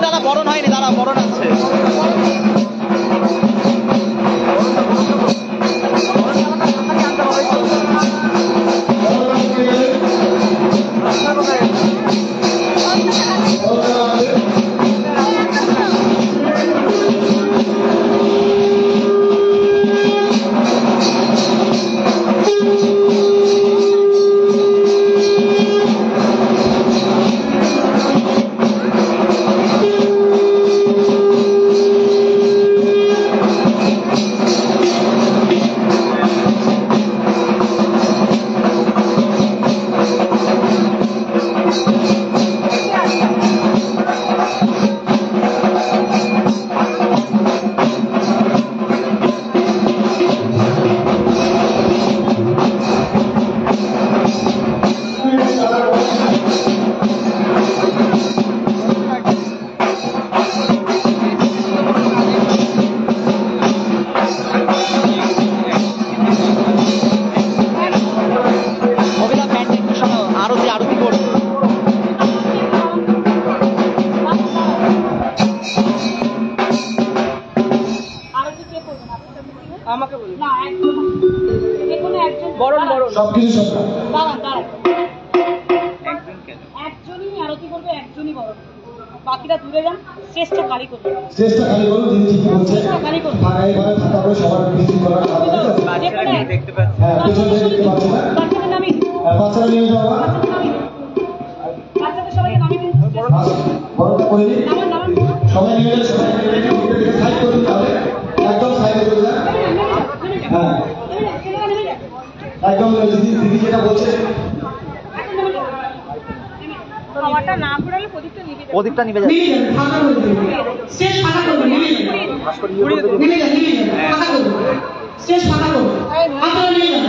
দাদা বরণ হয়নি, দাদা বরণ আছে। বাকিরা দূরে যান, শ্রেষ্ঠ কালী করবে। শ্রেষ্ঠ কালী করবে, যিনি ঠিক বলছে। ফাঁকা এবারে থাকা হবে, সবার ভিজিট করা হবে। বাচ্চাদের দেখতে পাচ্ছেন। হ্যাঁ, পেছনে দেখতে পাচ্ছেন না? বাচ্চাদের নামিয়ে দিন। বাচ্চারা নিয়ে যাও। বাচ্চাদের সবাইকে নামিয়ে দিন। বড়টা করে দিন। সবাই নিয়ে যান, সবাই নিয়ে যান। সাইড করে দিতে হবে। একদম সাইড করে দিন। হ্যাঁ। একদম দিদি যেটা বলছে। খাওয়াটা না ঘুরালে প্রদীপটা নিবে যাবে। ফাঁকা করে দিন। শেষ ফাঁকা করবে, নিয়ে যান। নিয়ে যান, নিয়ে যান। ফাঁকা করবে। শেষ ফাঁকা করবে। আপনারা নিয়ে যান।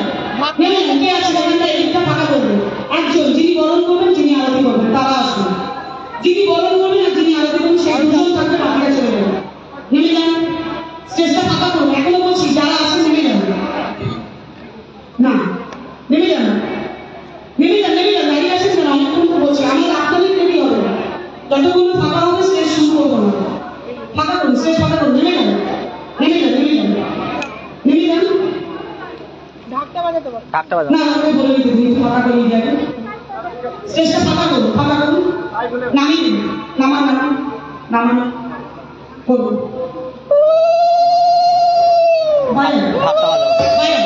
নিয়ে যান, কে আছে এখানটা একটা ফাঁকা করবে। একজন যিনি বরণ করবেন, যিনি আরতি করবেন, তারা আসুন। যিনি বরণ করবেন আর যিনি আরতি করবেন, সেই দুজন থাকবে, বাকিরা চলে যাবে। নেমে যান, চেষ্টা ফাঁকা করুন। এখনো বলছি, যারা আসেন নেমে যান। না, নেমে যান, নেমে যান, নেমে যান। দাঁড়িয়ে আসেন না, অনেকক্ষণ তো বলছি। আমি আপনাদের নেমেই হবে না। যতক্ষণ ফাঁকা হবে, স্টেজ শুরু করবো না। ফাঁকা করুন, স্টেজ ফাঁকা করুন। নেমে যান, নেমে যান, নেমে যান, নেমে যান। ঢাকটা বাজাতে বল। ঢাকটা বাজাও। না, আমাকে বলে দিতে দিন, ফাঁকা করে যাবেন। স্টেজটা ফাঁকা করুন, ফাঁকা করুন। নামিয়ে দিন, নামান, নামান, নামানো করুন। বাইরে, ঢাকটা বাজাও। বাইরে।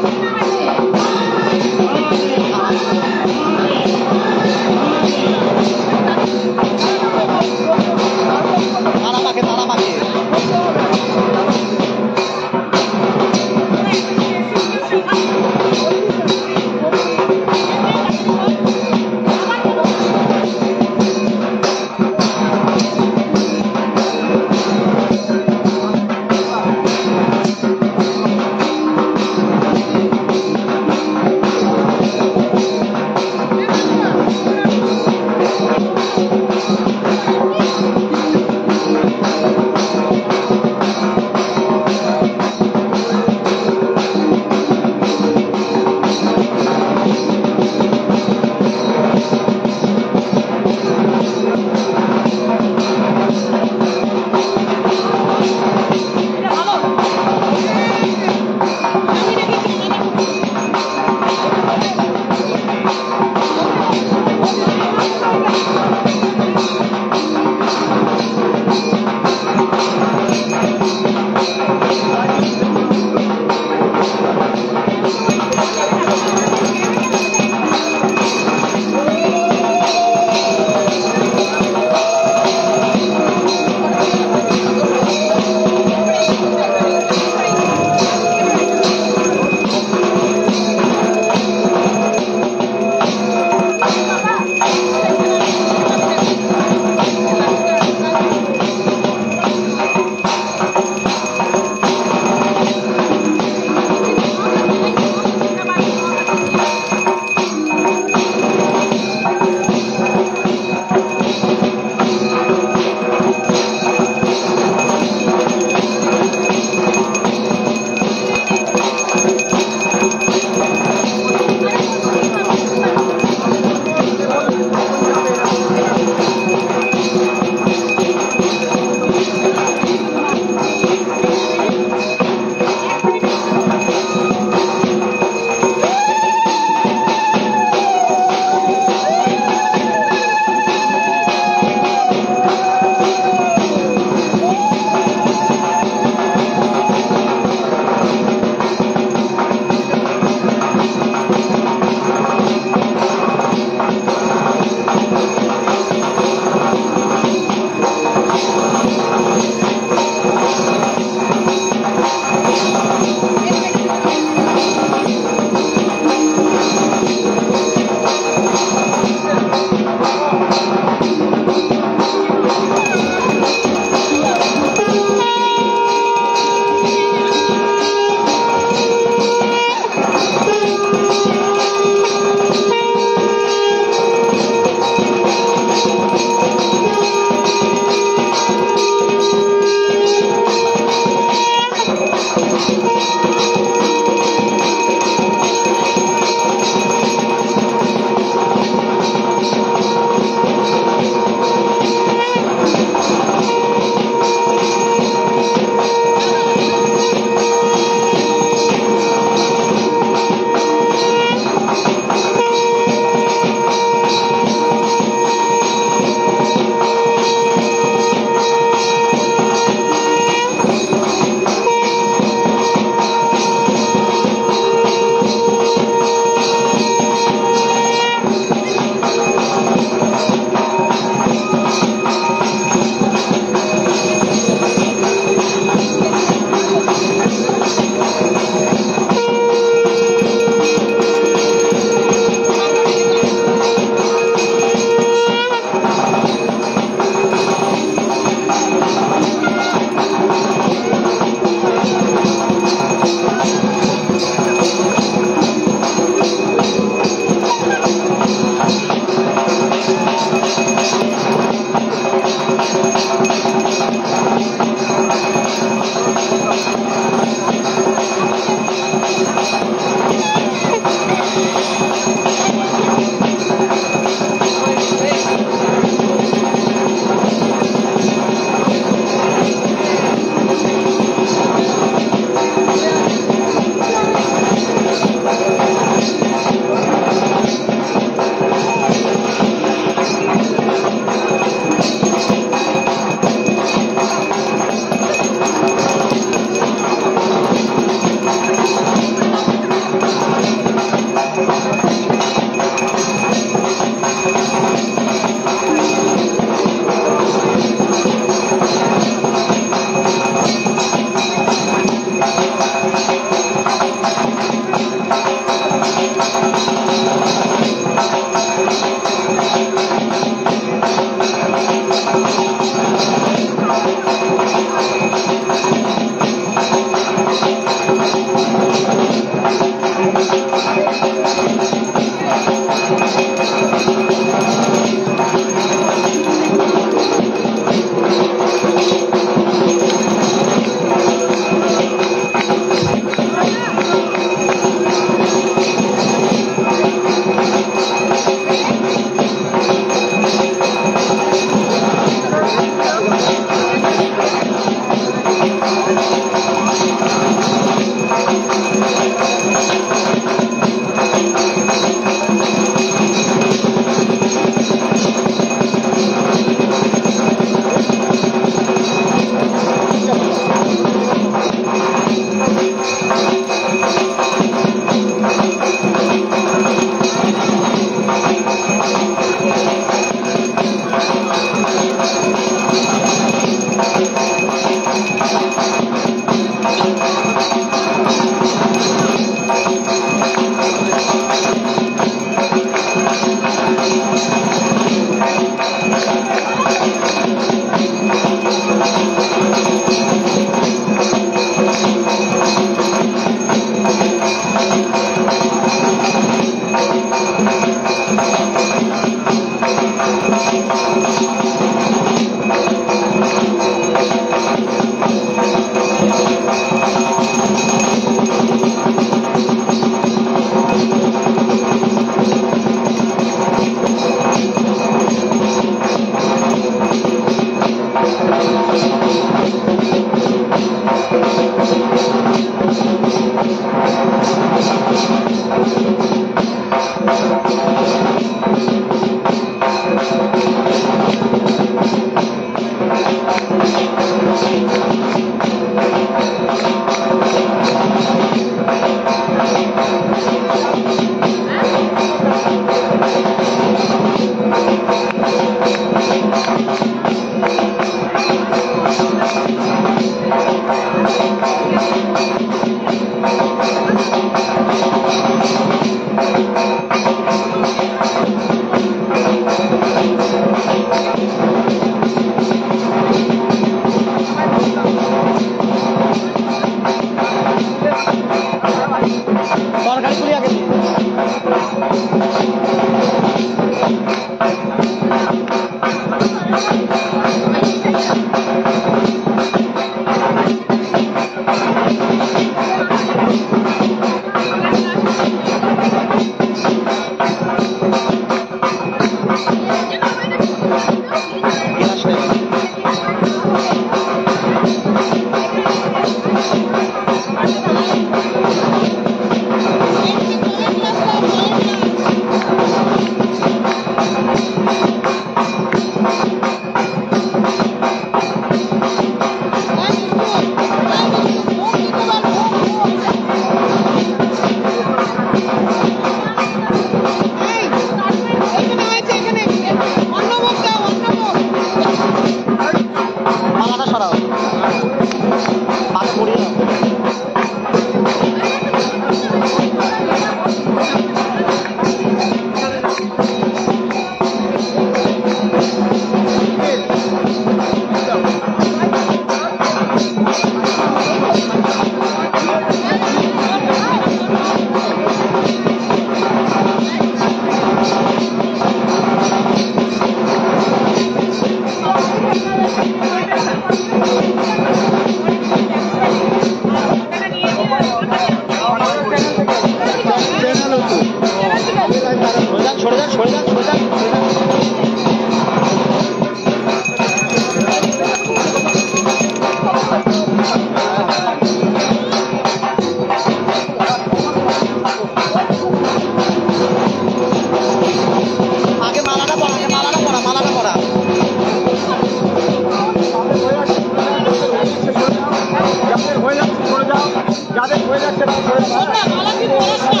মালা তুই পড়াস না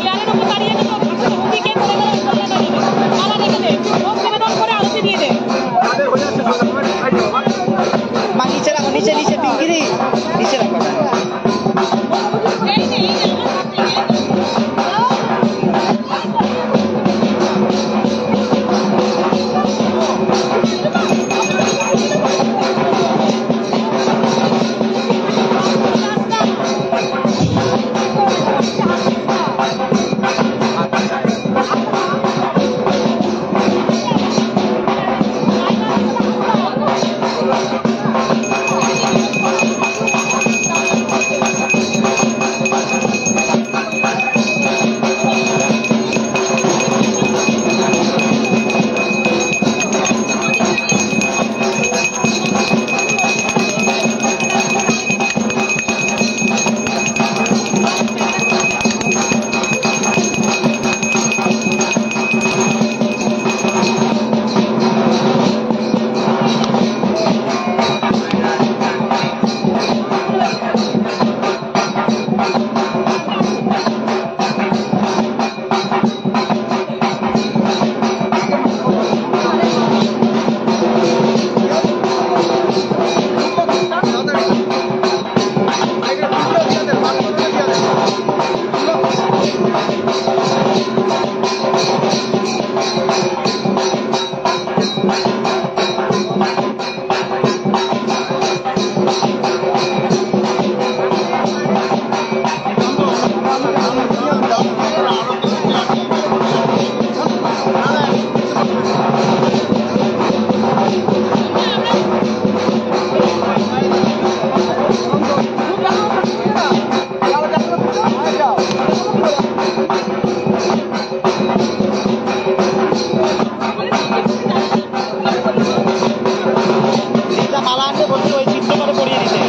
চেয়ারের উপর দাঁড়িয়ে তো হুদিকে করে গেল মালা রেখে দে ভোগ নিবেদন করে আরতি দিয়ে দে মা নিচে রাখো, নিচে নিচে পিঙ্কিরি নিচে রাখো। এই যে আমার হাতে মালা আনতে বলছিল ওই চিত্র করে পরিয়ে দিতে।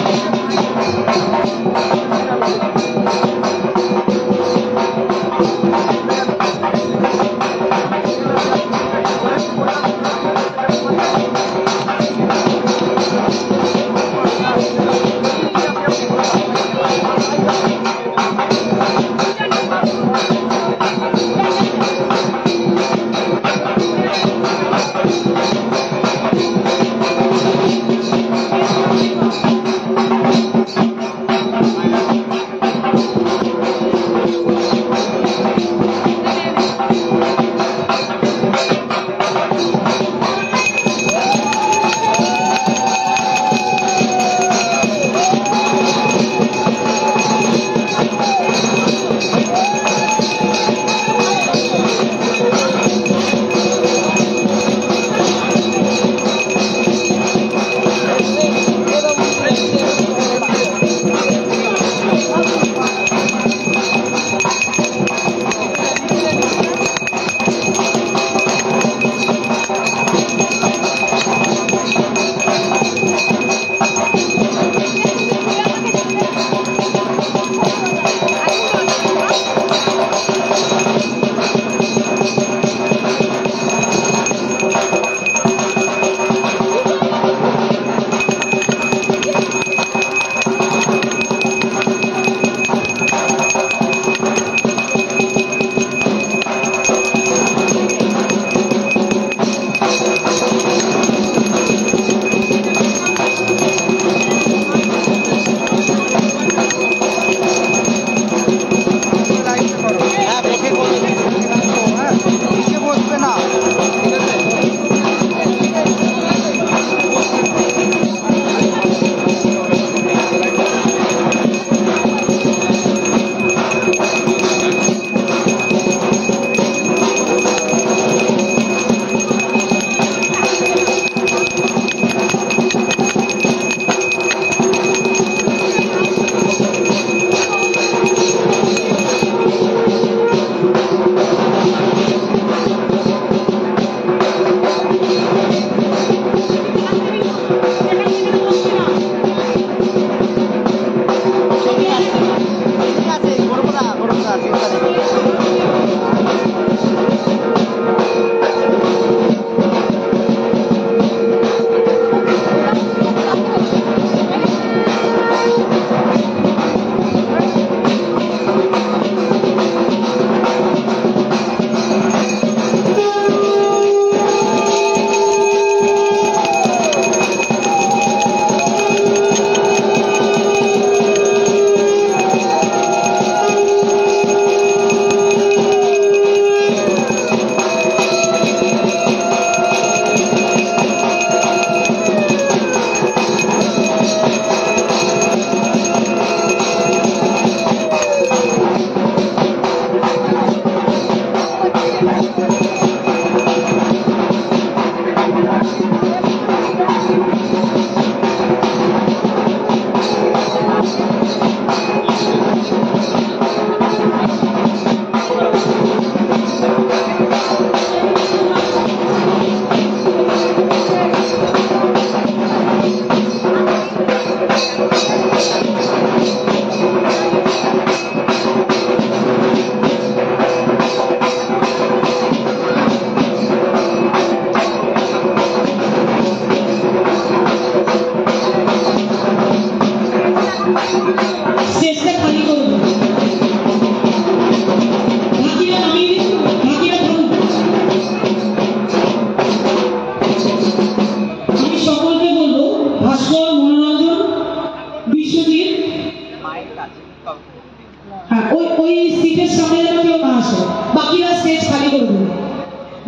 আসে, বাকিরা স্টেজ খালি করে দেবে।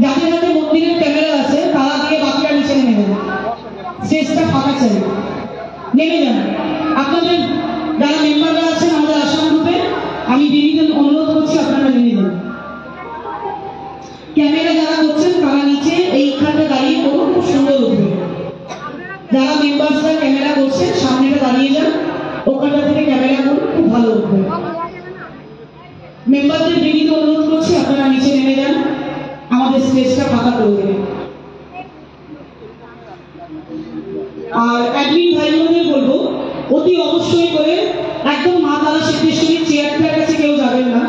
যাদের হাতে মন্দিরের ক্যামেরা আছে তারা দিয়ে বাকিরা নিচে নেমে যাবে, স্টেজটা ফাঁকা চাই, নেমে যান। আপনাদের যারা মেম্বাররা আছেন আমাদের আসাম গ্রুপে, আমি বিনীত অনুরোধ করছি আপনারা নেমে যান। ক্যামেরা যারা করছেন তারা নিচে এইখানটা দাঁড়িয়ে করুন, খুব সুন্দর উঠবে। যারা মেম্বারসরা ক্যামেরা করছেন সামনেটা দাঁড়িয়ে যান, ওখানটা থেকে ক্যামেরা করুন, খুব ভালো উঠবে। মেম্বারদের বিনীত অনুরোধ করছি আপনারা নিচে নেমে যান, আমাদের স্টেজটা ফাঁকা করে দেবেন। আর অ্যাডমিন ভাই বোনদের বলবো অতি অবশ্যই করে একদম মা তারা সিদ্ধেশ্বরীর চেয়ারটার কাছে কেউ যাবেন না,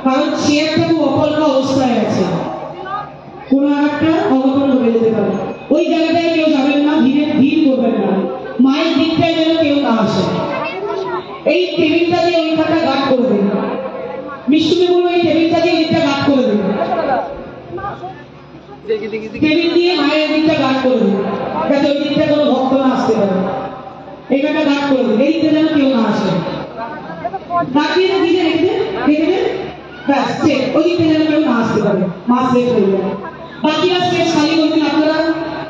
কারণ চেয়ারটা খুব অপলকা অবস্থায় আছে, কোনো একটা অঘটন ঘটে যেতে পারে। ওই জায়গাটায় কেউ যাবেন না, ভিড় করবেন না, মায়ের দিকটায় যেন কেউ না আসে। এই টেবিলটা দিয়ে ওইখানটা গার্ড করে দেন, বিষ্ণুকে বলবো এই টেবিলটা দিয়ে দিকটা গার্ড করে দেন, টেবিল দিয়ে মায়ের দিকটা গার্ড করে দেন, যাতে ওই দিকটা কোনো ভক্ত না আসতে পারে। এইখানটা গার্ড করে দেন, এই দিকটা যেন কেউ না আসে। দাঁড়িয়ে দিকে রেখে দেন, ব্যাস ওই দিকটা যেন কেউ না আসতে পারে, মাছ রেট হয়ে যাবে। বাকিরা স্টেজ খালি করবেন। আপনারা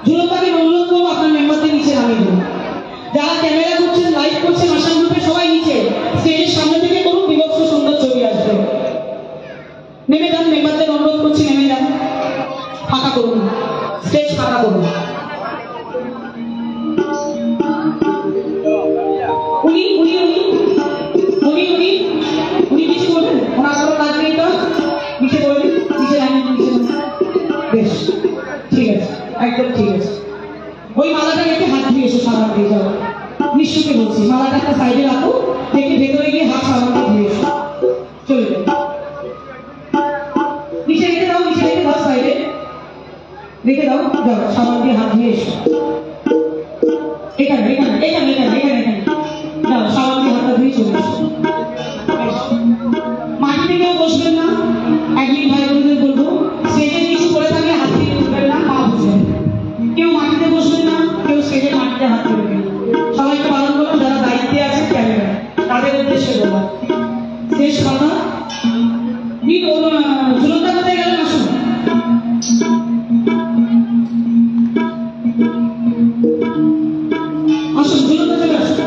ঝুলনদাকে অনুরোধ করবো আপনার মেম্বারদের নিচে নামিয়ে দেন। যারা ক্যামেরা করছেন, লাইভ করছেন আসাম গ্রুপে, সবাই নিচে স্টেজের সামনে থেকে করুন, বিভৎস সুন্দর ছবি আসবে। নেমে যান, মেম্বারদের অনুরোধ করছি নেমে যান, ফাঁকা করুন, স্টেজ ফাঁকা করুন। উনি উনি উনি উনি উনি উনি কিছু বলবেন, ওনার কোনো কাজ নেই তো নিচে বলবেন, নিচে নামিয়ে নিচে। বেশ, ঠিক আছে, একদম ঠিক আছে। ওই মালাটা রেখে হাত ধুয়ে এসো, সাবান দিয়ে যাও। নিশ্চয়ই বলছি মালাটা একটা সাইডে রাখো, দেখে ভেতরে গিয়ে হাত সাবান দিয়ে ধুয়ে এসো, চলে যাও। নিচে রেখে দাও, নিচে রেখে দাও, সাইডে রেখে দাও, যাও সাবান দিয়ে হাত ধুয়ে এসো। এখানে এখানে এখানে এখানে এখানে এখানে যাও, সাবান দিয়ে হাতটা ধুয়ে চলে এসো। মাটিতে কেউ বসবেন না, একদিন ভাই বোনদের বলবো স্টেজে কিছু করে থাকলে হাত দিয়ে উঠবেন না, পা বুঝবেন। কেউ মাটিতে বসবেন না, কেউ স্টেজে মাটিতে হাত দেবেন। সবাইকে পালন করুন, যারা দায়িত্বে আছে ক্যামেরা তাদের উদ্দেশ্যে বলা। শেষ কথা, ঝুলনদা কোথায় গেলেন? আসুন, আসুন, ঝুলনদা চলে আসুন।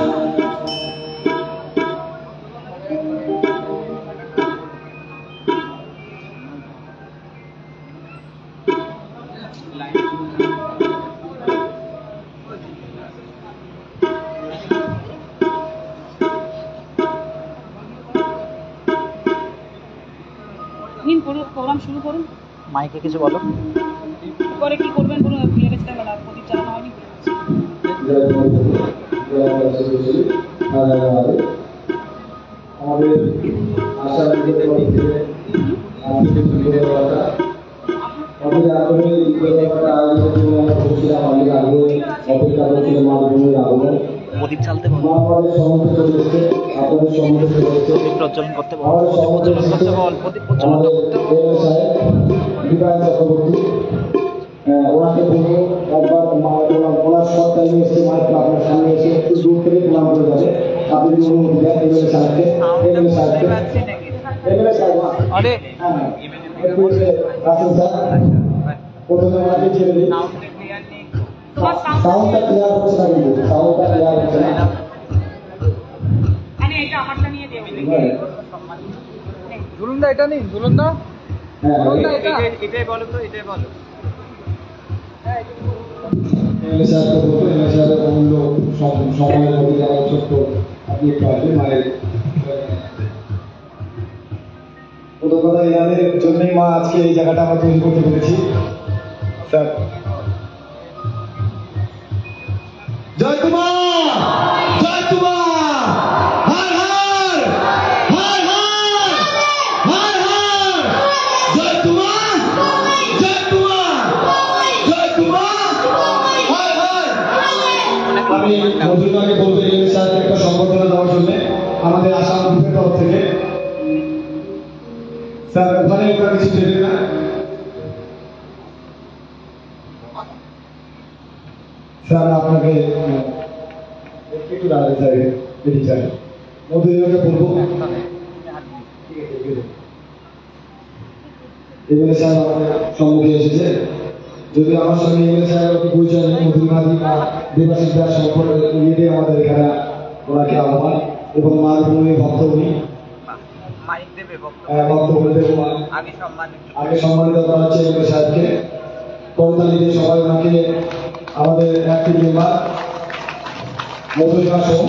প্রোগ্রাম শুরু করুন, মাইকে কিছু বলো। পরে কি করবেন বলুন, ভুলে গেছে টাইম আর প্রদীপ চালানো হয়নি। আমাদের আশা আমাদের প্রদীপ চালতে বল, আমাদের সম্মুখে চলে এসছে, আপনাদের সম্মুখে চলে এসছে প্রজ্বলন করতে বল, আমাদের সম্মুখে করতে বল, প্রদীপ প্রজ্বলন আমাদের করতে বল। বিবাহ চক্রবর্তী, ওনাকে বলবো একবার ওনার সব টাইমে এসে মাইকটা আপনার সামনে এসে একটু দূর থেকে প্রণাম করে যাবে। আপনি যদি অনুমতি দেন এমএলএ সাহেবকে, এমএলএ সাহেবকে, এমএলএ সাহেব, হ্যাঁ একটু এসে রাখুন স্যার। প্রথমে ওনাকে ছেড়ে দিন, সাউন্ডটা ক্লিয়ার হচ্ছে না, কিন্তু সাউন্ডটা ক্লিয়ার হচ্ছে না। ঝুলনদা এটা নেই, ঝুলনদা হ্যাঁ এটাই বলো তো, এটাই বলো। এমএলএ সাহেবকে বলবো, এমএলএ সাহেবের অমূল্য সময়ের মধ্যে যারা ছোট্ট আপনি একটু আসবেন মায়ের। প্রথম কথা এনাদের জন্যই মা আজকে এই জায়গাটা আমরা তৈরি করতে পেরেছি। স্যার জয় কুমার, জয় কুমার, হর হর হর হর হর হর, জয় কুমার, জয় কুমার, জয় কুমার, হর হর। আমি মধুরমাকে বলবো এই স্যারকে একটা সম্বর্ধনা দেওয়ার জন্য আমাদের আসাম গ্রুপের তরফ থেকে। স্যার ওখানে ওরা কিছু দেবেন না, স্যার আপনাকে একটু দাঁড়াতে চাই, এটি চাই মধুরমাকে বলবো। এমএলএ সাহেব আমাদের সম্মুখে এসেছে। যদি আমার সঙ্গে এমএলএ সাহেবের পরিচয় নেই, মধুরবাদী বা দেবাশিস দাস সম্পর্কে নিয়ে আমাদের এখানে ওনাকে আহ্বান এবং মানভূমি ভক্ত উনি বক্তব্য দেব। আগে সম্মানিত করা হচ্ছে এমএলএ সাহেবকে, করতালি দিয়ে সবাই ওনাকে আমাদের অ্যাক্টিভ মেম্বার মধুরিমা সহ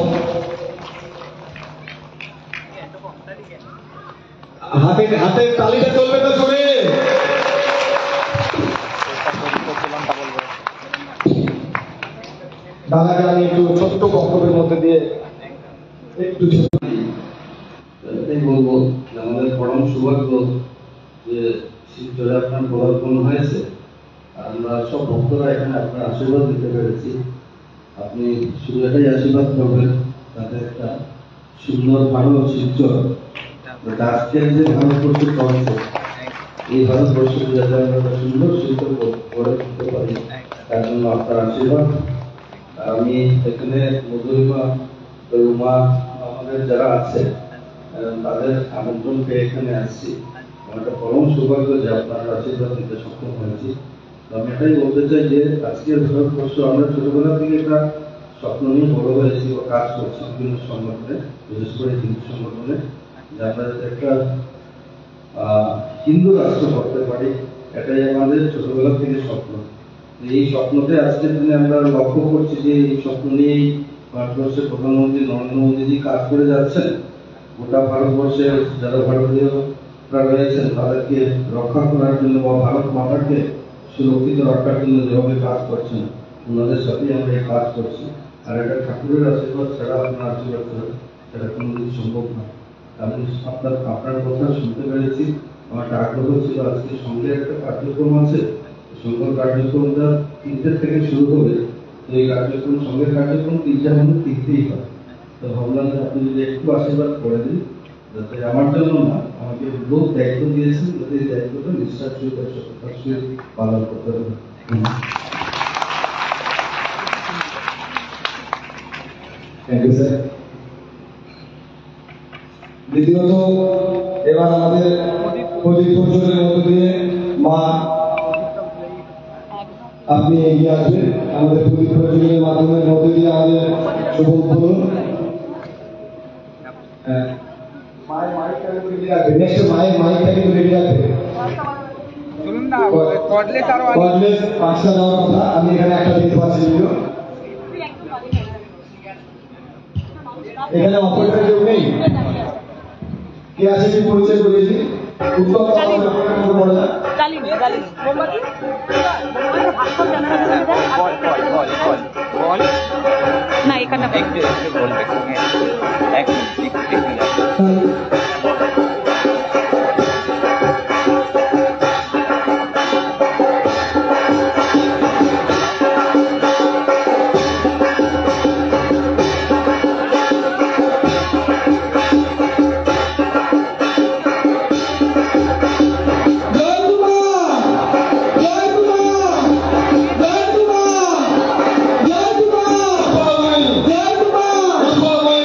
হাতের তালিকা চলবে তো শুনে। দাদাকে আমি একটু ছোট্ট বক্তব্যের মধ্যে দিয়ে একটু বলবো আমাদের পরম সৌভাগ্য যে শিবচরে আপনার পদার্পণ হয়েছে। আমরা সব ভক্তরা এখানে আপনার আশীর্বাদ দিতে পেরেছি। আপনি শুধু এটাই আশীর্বাদ করবেন তাতে একটা সুন্দর ভালো শিবচর আজকের যে ভারতবর্ষের চলছে, এই ভারতবর্ষে যাতে আমরা একটা সুন্দর শিবচর গড়ে তুলতে পারি তার জন্য আপনার আশীর্বাদ। আমি এখানে মধুরিমা রুমা আমাদের যারা আছে তাদের আমন্ত্রণ পেয়ে এখানে আসছি। আমার একটা পরম সৌভাগ্য যে আপনার আশীর্বাদ দিতে সক্ষম হয়েছি। আমি এটাই বলতে চাই যে আজকের ভারতবর্ষ আমরা ছোটবেলা থেকে একটা স্বপ্ন নিয়ে বড় হয়েছি বা কাজ করছি বিভিন্ন সংগঠনে, বিশেষ করে হিন্দু সংগঠনে, যে আমরা একটা হিন্দু রাষ্ট্র করতে পারি। এটাই আমাদের ছোটবেলা থেকে স্বপ্ন। এই স্বপ্নতে আজকের দিনে আমরা লক্ষ্য করছি যে এই স্বপ্ন নিয়েই ভারতবর্ষের প্রধানমন্ত্রী নরেন্দ্র মোদীজি কাজ করে যাচ্ছেন। গোটা ভারতবর্ষের যারা ভারতীয়রা রয়েছেন তাদেরকে রক্ষা করার জন্য বা ভারত মাতাকে সুরক্ষিত রাখার জন্য যেভাবে কাজ করছেন, ওনাদের সাথেই আমরা এই কাজ করছি। আর একটা ঠাকুরের আশীর্বাদ ছাড়া আপনার আশীর্বাদ ছাড়া সেটা কোনোদিন সম্ভব না। আমি আপনার কথা শুনতে পেরেছি। আমার একটা আগ্রহ ছিল আজকে সঙ্গে একটা কার্যক্রম আছে, সঙ্গে কার্যক্রমটা 3টে থেকে শুরু হবে। তো এই কার্যক্রম সঙ্গে কার্যক্রম 3টার মধ্যে 3টেই হয়। তো ভাবলাম যে আপনি যদি একটু আশীর্বাদ করে দিন, যাতে আমার জন্য না, আমাকে লোক দায়িত্ব দিয়েছেন, যাতে এই দায়িত্বটা নিষ্ঠার সহিত পালন করতে হবে। দ্বিতীয়ত এবার আমাদের প্রদীপ প্রজ্বলনের মধ্য দিয়ে মা আপনি এগিয়ে আসবেন। আমাদের প্রদীপ প্রজ্বলনের মাধ্যমের মধ্যে দিয়ে আমাদের শুভ উদ্বোধন। মায়ের মাইকটা রেডি রাখবে, নেক্সট মায়ের মাইকটা কিন্তু রেডি রাখবে। কর্ডলেস 5টা দেওয়ার কথা, আমি এখানে একটা দিতে পারছি। এখানে অপারেটর কেউ নেই, কে আছে কি পরিচয় করে দিই। উত্তম না এখানে জয়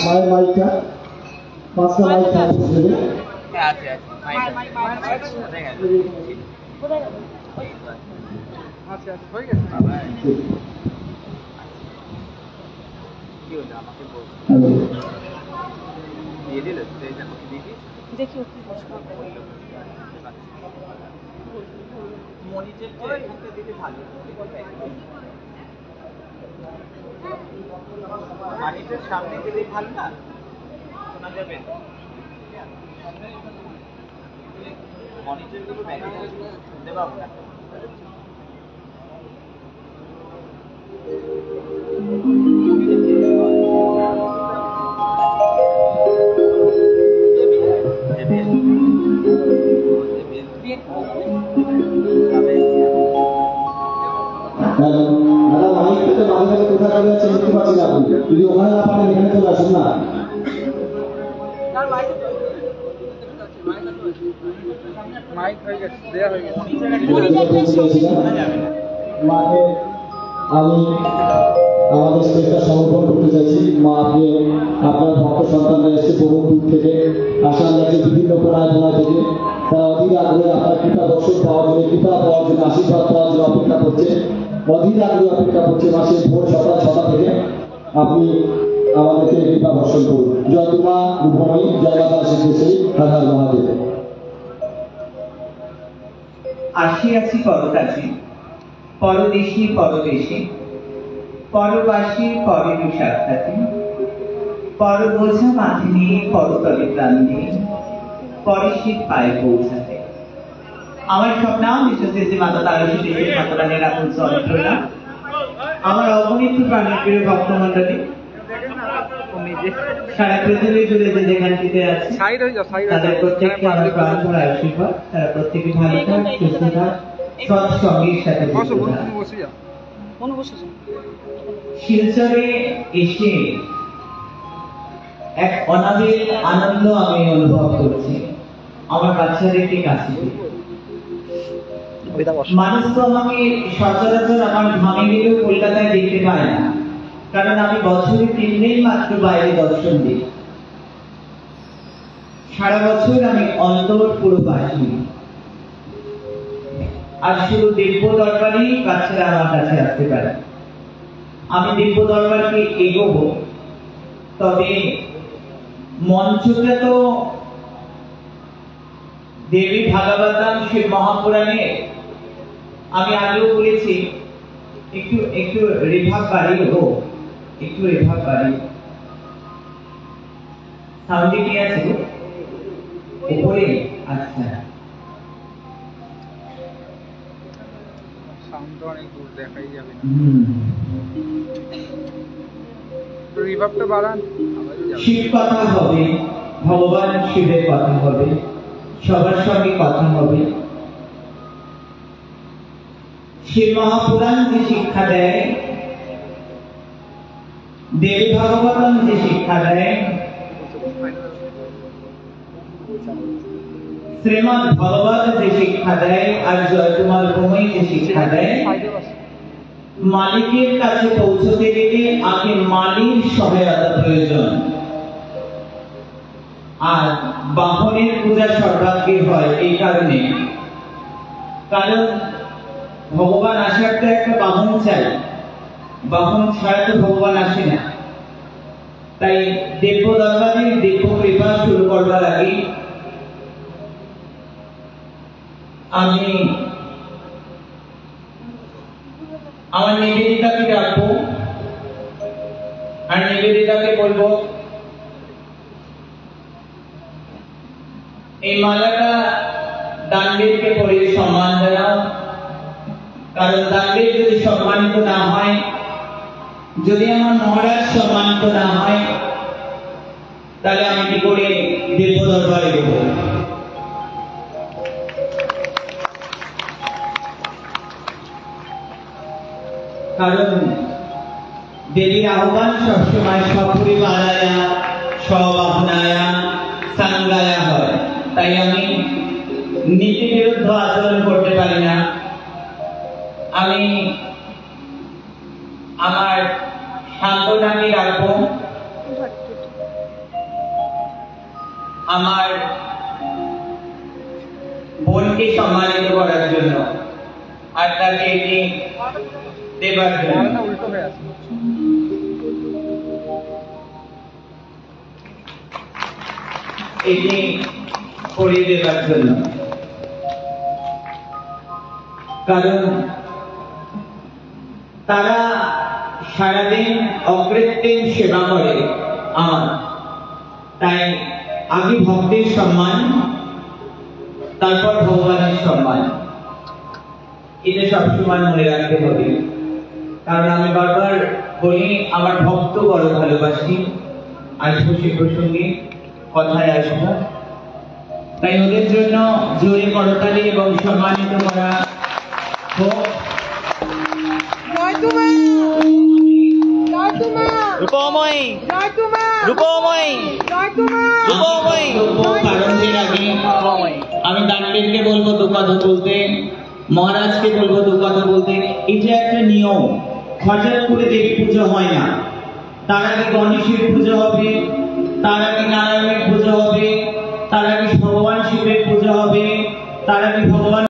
মায়ের মাইকটা পাঁচটা মাইক থাকবে মানিটার সামনে গেলে ভালো না শোনা যাবে মনিটর গুলো ব্যাগে শুনতে পাবো না যদি ওখানে না পারেন এখানে চলে আসুন না মাকে আমি আমাদের স্টেজটা সমর্পণ করতে চাইছি। মা আপনি আপনার ভক্ত সন্তানরা এসেছে বহু দূর থেকে আসাম রাজ্যের বিভিন্ন কোনায় থেকে তারা অধীর আগ্রহে আপনার কৃপা দর্শন পাওয়ার জন্য কৃপা পাওয়ার জন্য আশীর্বাদ পাওয়ার জন্য অপেক্ষা করছে, অধীর আগ্রহে অপেক্ষা করছে। মাসে ভোর সকাল 6টা থেকে আপনি আমাদেরকে কৃপা দর্শন করুন। জয় তোমা রূপময়ী, জয় মাতা শ্রী হর হর মহাদেব। আসিয়াছি পরকাশী, পরদেশী পরদেশে, পরবাসী পরের সাক্ষাতে, পরবোঝা মাথে নিয়ে পরতলে প্রাণ দিয়ে, পরেশীর পায়ে পৌঁছাতে। আমার সব নাম বিশ্বশ্রী মাতা তারসী দেবী ঠাকুরানের আপন চন্দ্রনা। আমার অগণিত প্রাণের প্রিয় ভক্তমণ্ডলী সারা পৃথিবী জুড়ে যে যেখানটিতে আছে তাদের প্রত্যেককে আমার প্রাণ ভরা আশীর্বাদ। তারা প্রত্যেকে ভালো থাক, সুস্থ থাক, সৎসঙ্গের সাথে শিলচরে এসে এক অনাবিল আনন্দ আমি অনুভব করছি আমার বাচ্চাদেরকে কাছে। মানুষ তো আমাকে সচরাচর আমার ধামে গেলেও কলকাতায় দেখতে পায় না, কারণ আমি বছরে 3 দিন মাত্র বাইরে দর্শন দিই। সারা বছর আমি অন্তরপুর বাসী, আর শুধু দিব্য দরবারই বাচ্চারা আমার কাছে আসতে পারে। আমি দিব্য দরবারকে এগোবো, তবে মঞ্চটা তো দেবী ভাগবতম শিব মহাপুরাণে আমি আগেও বলেছি, একটু একটু রেভাব বাড়িয়ে হোক, একটু রেভাব বাড়িয়ে। সাউন্ডে কি আছে উপরে? আচ্ছা, সাউন্ডটা অনেক দূর দেখাই যাবে না, রিভাবটা বাড়ান। শিব কথা হবে, ভগবান শিবের কথা হবে, সবার সঙ্গে কথা হবে। শিব মহাপুরাণ যে শিক্ষা দেয়, দেবী ভাগবতম যে শিক্ষা দেয়, শ্রীমদ ভগবত যে শিক্ষা দেয়, আর জয়কুমার ভূমি যে শিক্ষা দেয়, মালিকের কাছে পৌঁছতে গেলে আগে মালির সহায়তা প্রয়োজন। আর বাহনের পূজা সর্বাগ্রে হয় এই কারণে, কারণ ভগবান আসার তো একটা বাহন চাই, বাহন ছাড়া তো ভগবান আসে না। তাই দিব্য দরবারের দিব্য কৃপা শুরু করবার আগে আমি আমার নিবেদিতাকে ডাকবো, আর নিবেদিতাকে বলবো এই মালাটা দানবীরকে পরিয়ে সম্মান জানাও। কারণ দানবীর যদি সম্মানিত না হয়, যদি আমার মহারাজ সম্মানিত না হয়, তাহলে আমি কি করে দিব্য দরবারে দেব? কারণ দেবীর আহ্বান সবসময় সপরিবারায়া সবাহনায়া সাঙ্গায়া হয়। তাই আমি নীতি বিরুদ্ধ আচরণ করতে পারি না। আমি আমার শান্তটাকে রাখবো, আমার বোনকে সম্মানিত করার জন্য আর তাকে এটি দেবার জন্য। উল্টো হয়ে আছে। এটি করিয়ে দেবার জন্য, কারণ তারা সারাদিন অকৃত্রিম সেবা করে আমার। তাই আগে ভক্তের সম্মান, তারপর ভগবানের সম্মান, এটা সবসময় মনে রাখতে হবে। কারণ আমি বারবার বলি আমার ভক্ত বড় ভালোবাসি। আসবো সে প্রসঙ্গে, কথায় আসবো। তাই ওদের জন্য জোরে করতালি এবং সম্মানিত করা হোক। রূপময়ী, রূপময়ী, রূপময়ী, কারণের আগে আমি দানবীরকে বলবো দু কথা বলতে, মহারাজকে বলবো দু কথা বলতে। এটা একটা নিয়ম, হঠাৎ করে দেবী পুজো হয় না। তার আগে গণেশের পুজো হবে, তার আগে নারায়ণের পুজো হবে, তার আগে ভগবান শিবের পুজো হবে, তার আগে ভগবান